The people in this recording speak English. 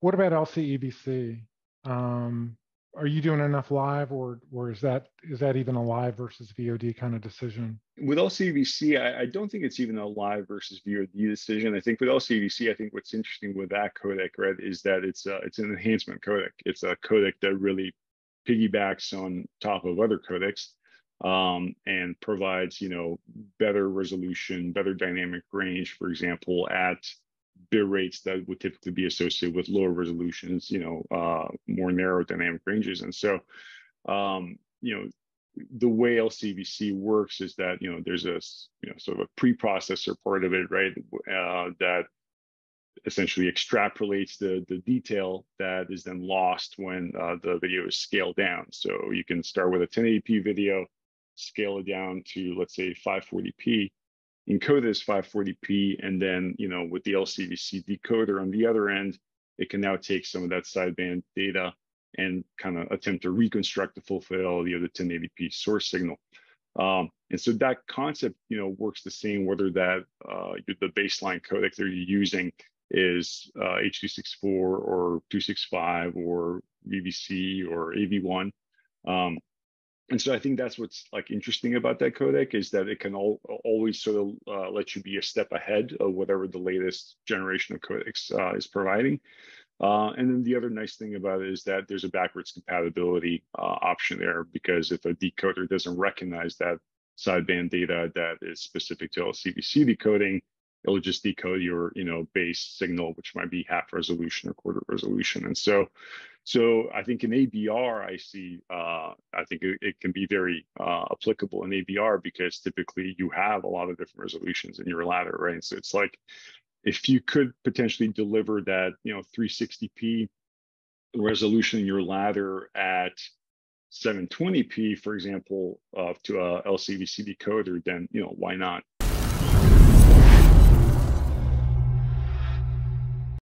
What about LCEVC? Are you doing enough live, or is that even a live versus VOD kind of decision? With LCEVC, I don't think it's even a live versus VOD decision. I think with LCEVC, I think what's interesting with that codec, right, is that it's an enhancement codec. It's a codec that really piggybacks on top of other codecs, and provides, better resolution, better dynamic range, for example, at bit rates that would typically be associated with lower resolutions, more narrow dynamic ranges. And so, the way LCEVC works is that, there's a, sort of a preprocessor part of it, right, that essentially extrapolates the detail that is then lost when the video is scaled down. So you can start with a 1080p video, scale it down to, let's say, 540p, encode it as 540p, and then, with the LCEVC decoder on the other end, it can now take some of that sideband data and kind of attempt to reconstruct the full fidelity of the 1080p source signal. And so that concept, works the same whether that the baseline codec that you're using is H.264 or 265 or VVC or AV1. And so I think that's what's like interesting about that codec, is that it can always sort of let you be a step ahead of whatever the latest generation of codecs is providing. And then the other nice thing about it is that there's a backwards compatibility option there, because if a decoder doesn't recognize that sideband data that is specific to LCEVC decoding, it'll just decode your, base signal, which might be half resolution or quarter resolution. And so I think in ABR, I think it can be very applicable in ABR, because typically you have a lot of different resolutions in your ladder, right? So it's like, if you could potentially deliver that, 360p resolution in your ladder at 720p, for example, to a LCEVC decoder, then, why not?